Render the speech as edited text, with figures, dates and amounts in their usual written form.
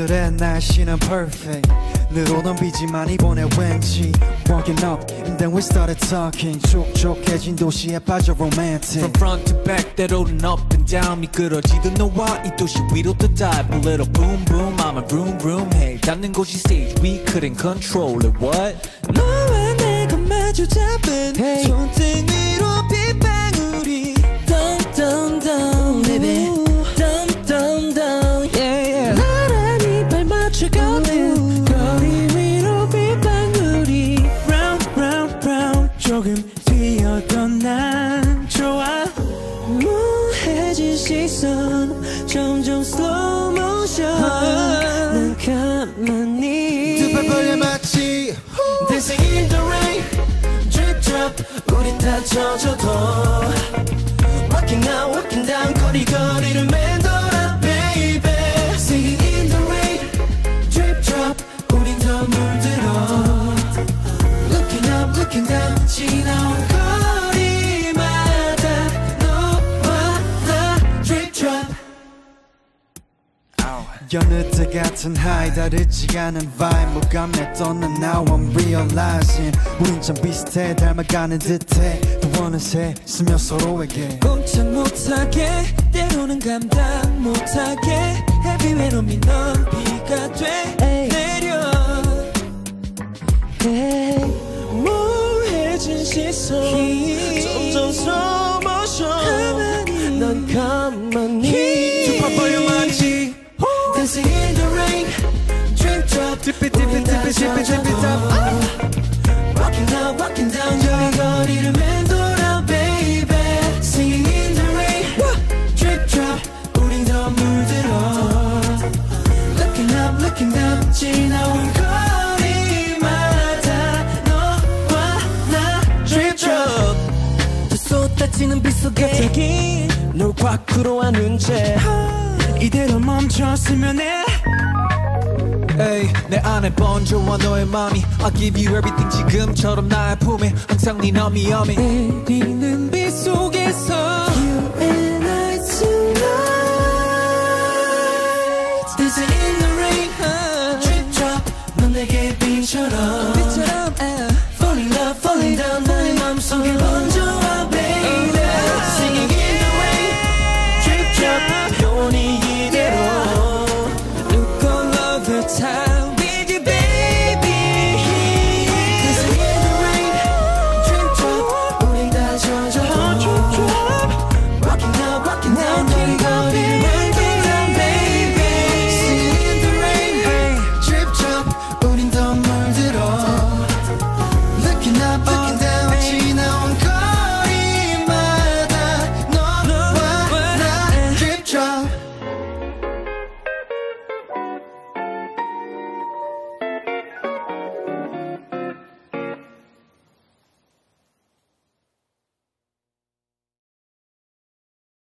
오늘의 날씨는 perfect 늘 오던 비지만 이번에 왠지 Walking up and then we started talking 촉촉해진 도시에 빠져 romantic From front to back 때로는 up and down 미끄러지던 너와 이 도시 위로 또 dive A little boom boom I'm a vroom vroom Hey 닿는 곳이 stage we couldn't control it What? 너와 내가 마주 잡은 hey. 손등 위로 빗방울이 Down down down baby Down down down yeah yeah 나란히 발 맞춰가는 거리 위로 빗방울이 Round round round 조금 뛰어던 난 좋아 무해진 시선 점점 slow motion 난 가만히 두 발 벌려 마치 Dancing in the rain Drip drop 우린 다 젖어도 Walking out walking down 거리거리를 맴돌아 baby Singing in the rain Drip drop 우린 더 물들어 Looking up looking down 지나온 거리마다 너와 나 Drip drop 여느 때 같은 high 다르지 않은 vibe 무감했던 난 now I'm realizing 우린 참 비슷해 닮아가는 듯해 또 어느새 스며 서로에게 꼼짝 못하게 때로는 감당 못하게 Heavy when on me 넌 비가 돼 내려 모해진 시선 점점 slow motion 넌 가만히 두 발 벌려 마치 Dancing in the rain Drip drop Dip it dip it dip it dip it dip it up Walking up walking down 저기 거리를 맴돌아 baby Singing in the rain Drip drop 우린 더 물들어 Looking up looking down 지나온 거리마다 너와 나 Drip drop 또 쏟아지는 빗 속에 갑자기 널 밖으로 안은 채 이대로 멈췄으면 해 Hey, 내 안에 번져와 너의 맘이 I'll give you everything 지금처럼 나의 품에 항상 네 너미 여미 내리는 빗 속에서